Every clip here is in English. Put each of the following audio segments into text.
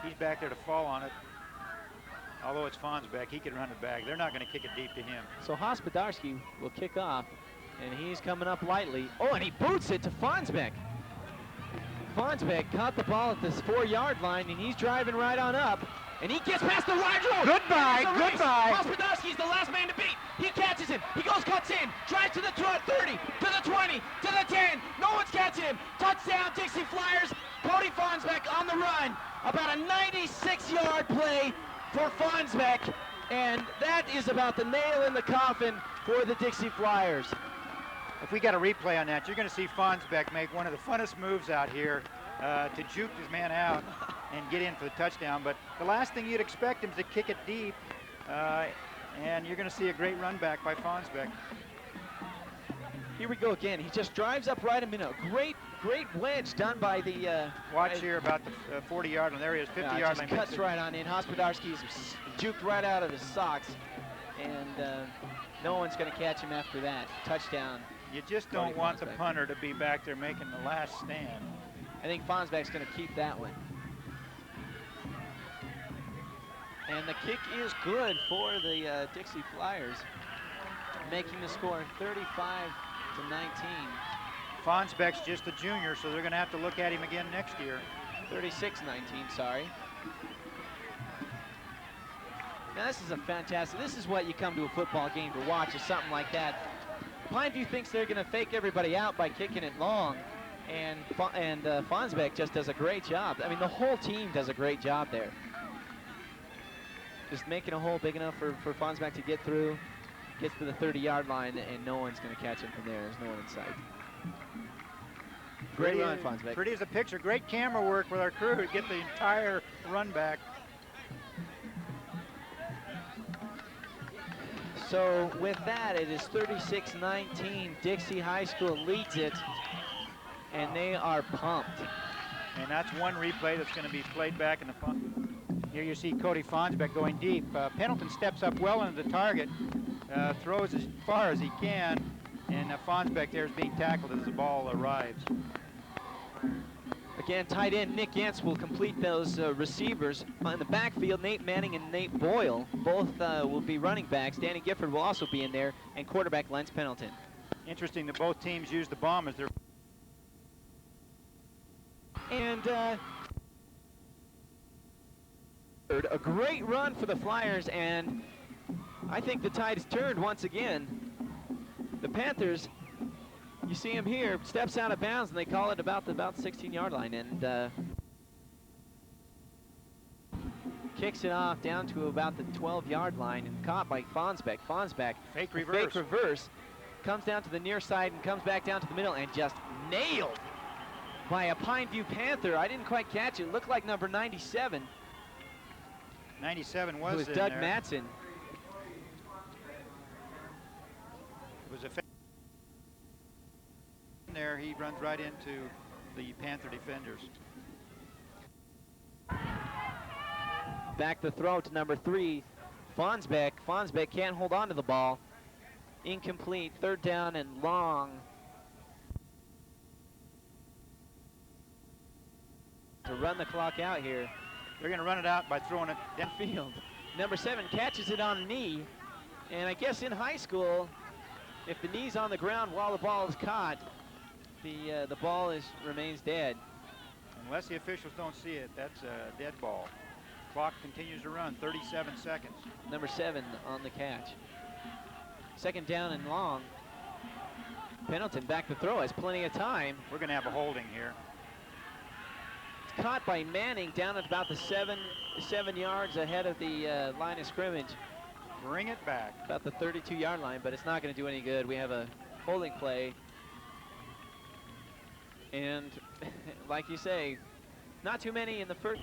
He's back there to fall on it. Although it's Fonsbeck, he can run it back. They're not going to kick it deep to him. So Hospodarski will kick off, and he's coming up lightly. Oh, and he boots it to Fonsbeck. Fonsbeck caught the ball at this 4-yard line, and he's driving right on up. And he gets past the wide road. Goodbye, goodbye. Hospodarski's the last man to beat. He catches him. He goes, cuts in, drives to the 30, to the 20, to the 10. No one's catching him. Touchdown, Dixie Flyers. Cody Fonsbeck on the run. About a 96-yard play for Fonsbeck. And that is about the nail in the coffin for the Dixie Flyers. If we got a replay on that, you're going to see Fonsbeck make one of the funnest moves out here to juke his man out and get in for the touchdown. But the last thing you'd expect him to kick it deep, and you're going to see a great run back by Fonsbeck. Here we go again. He just drives up right a minute. Great wedge done by the... Watch here about the 40-yard line. There he is, 50-yard line. Cuts right on in. Hospodarski's juked right out of his socks, and no one's going to catch him after that. Touchdown. You just don't want the punter to be back there making the last stand. I think Fonsbeck's going to keep that one. And the kick is good for the Dixie Flyers, making the score 35-19. Fonsbeck's just a junior, so they're going to have to look at him again next year. 36-19, sorry. Now this is a fantastic, this is what you come to a football game to watch, is something like that. Pineview thinks they're going to fake everybody out by kicking it long, and Fonsbeck just does a great job. I mean, the whole team does a great job there. Just making a hole big enough for Fonsbeck to get through, gets to the 30-yard line, and no one's going to catch him from there. There's no one in sight. Great run, Fonsbeck. Pretty as a picture. Great camera work with our crew to get the entire run back. So with that, it is 36-19. Dixie High School leads it, and they are pumped. And that's one replay that's going to be played back in the fun. Here you see Cody Fonsbeck going deep. Pendleton steps up well into the target, throws as far as he can, and Fonsbeck there is being tackled as the ball arrives. Again, tight end Nick Yance will complete those receivers. On the backfield, Nate Manning and Nate Boyle, both will be running backs. Danny Gifford will also be in there, and quarterback Lance Pendleton. Interesting that both teams use the bomb as their... And a great run for the Flyers, and I think the tide has turned once again. The Panthers, you see him here, steps out of bounds, and they call it about the 16-yard line, and kicks it off down to about the 12-yard line, and caught by Fonsbeck. Fonsbeck, fake reverse, comes down to the near side and comes back down to the middle, and just nailed by a Pineview Panther. I didn't quite catch it. Looked like number 97. 97 was it was in Doug there. Matson. It was a fake there. He runs right into the Panther defenders. Back the throw to number 3, Fonsbeck. Fonsbeck can't hold on to the ball. Incomplete, 3rd down and long. To run the clock out here. They're going to run it out by throwing it downfield. Number 7 catches it on a knee, and I guess in high school, if the knee's on the ground while the ball is caught, the ball remains dead. Unless the officials don't see it, that's a dead ball. Clock continues to run, 37 seconds. Number 7 on the catch. 2nd down and long. Pendleton back to throw, has plenty of time. We're going to have a holding here. It's caught by Manning down at about the 7 yards ahead of the line of scrimmage. Bring it back. About the 32-yard line, but it's not going to do any good. We have a holding play. And like you say, not too many in the first.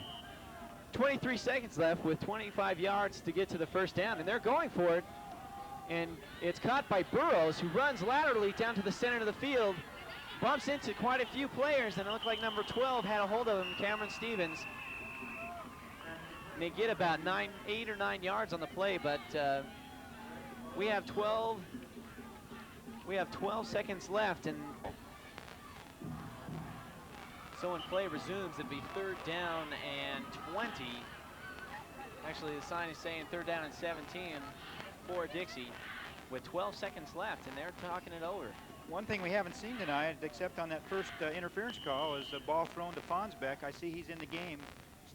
23 seconds left with 25 yards to get to the 1st down, and they're going for it. And it's caught by Burrows, who runs laterally down to the center of the field, bumps into quite a few players, and it looked like number 12 had a hold of him, Cameron Stevens. And they get about 8 or 9 yards on the play, but we have 12 seconds left, and So when play resumes, it'd be 3rd down and 20. Actually, the sign is saying 3rd down and 17 for Dixie with 12 seconds left, and they're talking it over. One thing we haven't seen tonight, except on that first interference call, is a ball thrown to Fonsbeck. I see he's in the game.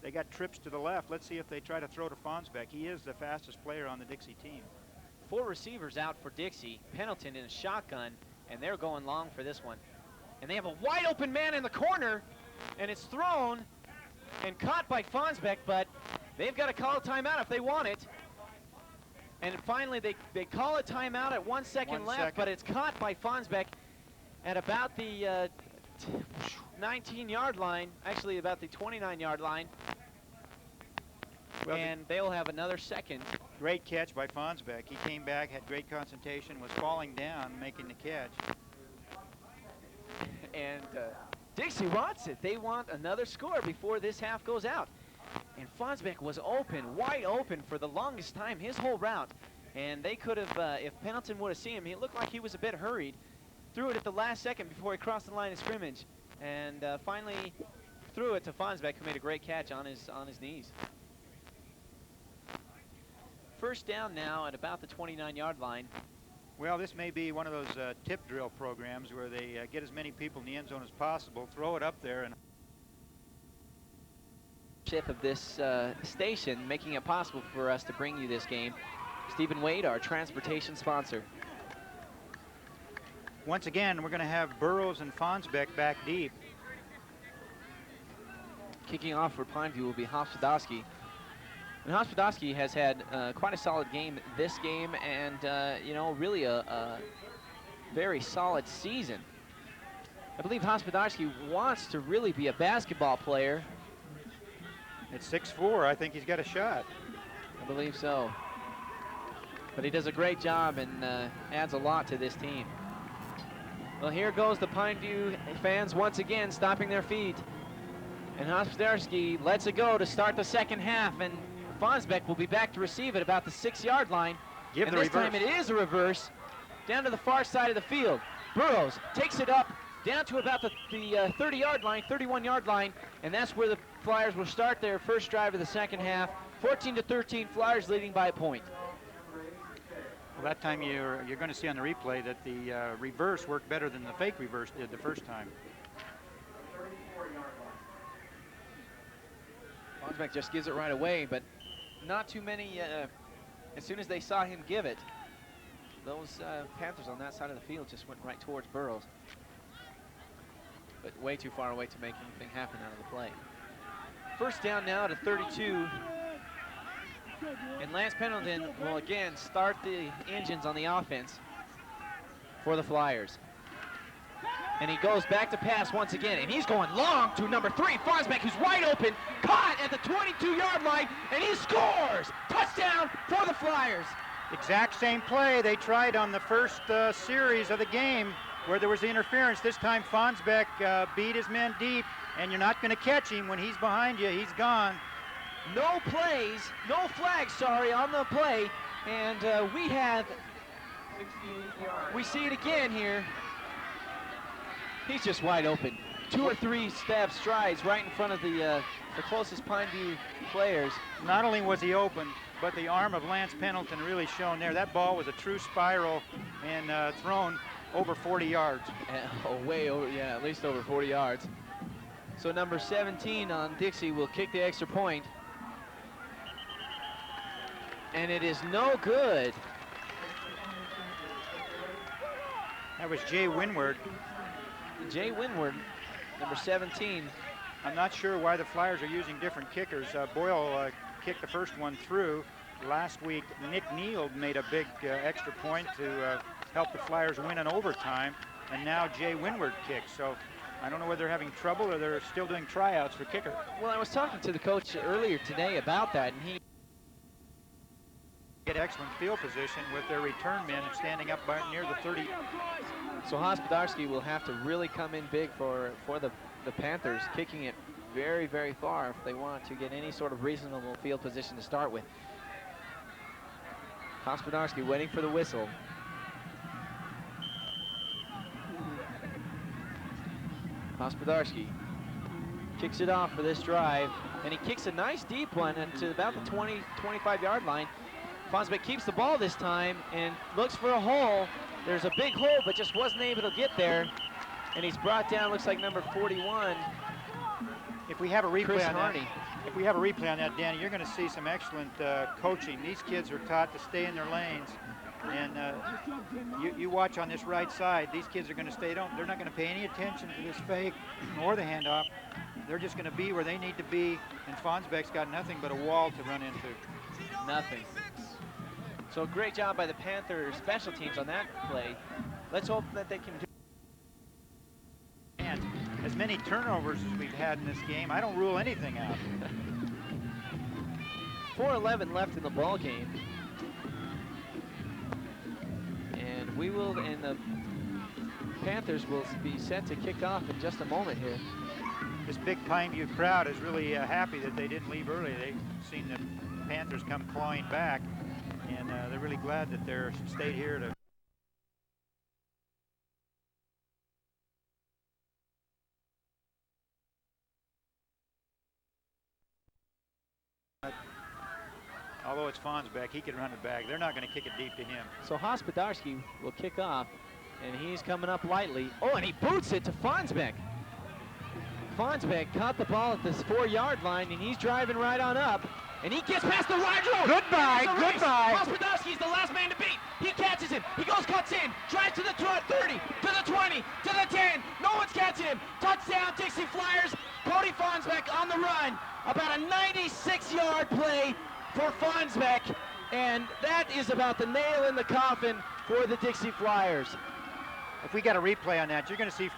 They got trips to the left. Let's see if they try to throw to Fonsbeck. He is the fastest player on the Dixie team. 4 receivers out for Dixie. Pendleton in a shotgun, and they're going long for this one. And they have a wide open man in the corner, and it's thrown and caught by Fonsbeck, but they've got to call a timeout if they want it. And finally, they call a timeout at 1 second left, but it's caught by Fonsbeck at about the 19-yard line, actually about the 29-yard line. Well, and they'll have another second. Great catch by Fonsbeck. He came back, had great concentration, was falling down, making the catch. And Dixie wants it. They want another score before this half goes out. And Fonsbeck was open, wide open for the longest time, his whole route. And they could have, if Pendleton would have seen him, he looked like he was a bit hurried. Threw it at the last second before he crossed the line of scrimmage. And finally threw it to Fonsbeck, who made a great catch on his knees. 1st down now at about the 29-yard line. Well, this may be one of those tip drill programs where they get as many people in the end zone as possible, throw it up there, and of this station, making it possible for us to bring you this game. Stephen Wade, our transportation sponsor. Once again, we're going to have Burrows and Fonsbeck back deep. Kicking off for Pineview will be Hospodowski. And Hospodowski has had quite a solid game this game, and you know, really a very solid season. I believe Hospodowski wants to really be a basketball player. At 6'4", I think he's got a shot. I believe so. But he does a great job and adds a lot to this team. Well, here goes the Pineview fans once again stomping their feet. And Hospodowski lets it go to start the second half, and Fonsbeck will be back to receive at about the 6-yard line. Give and the this reverse. time it is a reverse down to the far side of the field. Burrows takes it up down to about the 30-yard line, 31-yard line, and that's where the Flyers will start their first drive of the second half. 14-13, Flyers leading by a point. Well, that time you're going to see on the replay that the reverse worked better than the fake reverse did the first time. Fonsbeck just gives it right away, but not too many, as soon as they saw him give it, those Panthers on that side of the field just went right towards Burrows. But way too far away to make anything happen out of the play. 1st down now to 32. And Lance Pendleton will again start the engines on the offense for the Flyers. And he goes back to pass once again, and he's going long to number 3, Fonsbeck, who's wide open, caught at the 22-yard line, and he scores! Touchdown for the Flyers! Exact same play they tried on the first series of the game where there was the interference. This time Fonsbeck beat his men deep, and you're not going to catch him when he's behind you. He's gone. No plays, no flags, sorry, on the play, and we see it again here. He's just wide open. 2 or 3 strides right in front of the closest Pineview players. Not only was he open, but the arm of Lance Pendleton really shone there. That ball was a true spiral and thrown over 40 yards. Way over, yeah, at least over 40 yards. So number 17 on Dixie will kick the extra point. And it is no good. That was Jay Winward. Jay Winward, number 17. I'm not sure why the Flyers are using different kickers. Boyle kicked the first one through. Last week, Nick Neal made a big extra point to help the Flyers win in overtime, and now Jay Winward kicks. So I don't know whether they're having trouble or they're still doing tryouts for kicker. Well, I was talking to the coach earlier today about that, and he get excellent field position with their return men standing up near the 30. So Hospodowski will have to really come in big for the Panthers, kicking it very, very far if they want to get any sort of reasonable field position to start with. Hospodowski waiting for the whistle. Hospodowski kicks it off for this drive, and he kicks a nice deep one to about the 20, 25-yard line. Fonsbeck keeps the ball this time and looks for a hole. There's a big hole, but just wasn't able to get there. And he's brought down, looks like number 41. If we have a replay on Harney. that, if we have a replay on that, Danny, you're going to see some excellent coaching. These kids are taught to stay in their lanes, and you watch on this right side. These kids are going to stay. They're not going to pay any attention to this fake or the handoff. They're just going to be where they need to be, and Fonsbeck's got nothing but a wall to run into. Nothing. So great job by the Panthers special teams on that play. Let's hope that they can do. And as many turnovers as we've had in this game, I don't rule anything out. 4:11 left in the ball game, and the Panthers will be set to kick off in just a moment here. This big Pineview crowd is really happy that they didn't leave early. They've seen the Panthers come clawing back, and they're really glad that they're stayed here to. Although it's Fonsbeck, he can run it back. They're not going to kick it deep to him. So Hospodarski will kick off, and he's coming up lightly. Oh, and he boots it to Fonsbeck. Fonsbeck caught the ball at this 4-yard line, and he's driving right on up. And he gets past the wide road. Goodbye, goodbye. Hospodarski's the last man to beat. He catches him. He cuts in, drives to the 30, to the 20, to the 10. No one's catching him. Touchdown, Dixie Flyers. Cody Fonsbeck on the run. About a 96-yard play for Fonsbeck, and that is about the nail in the coffin for the Dixie Flyers. If we got a replay on that, you're going to see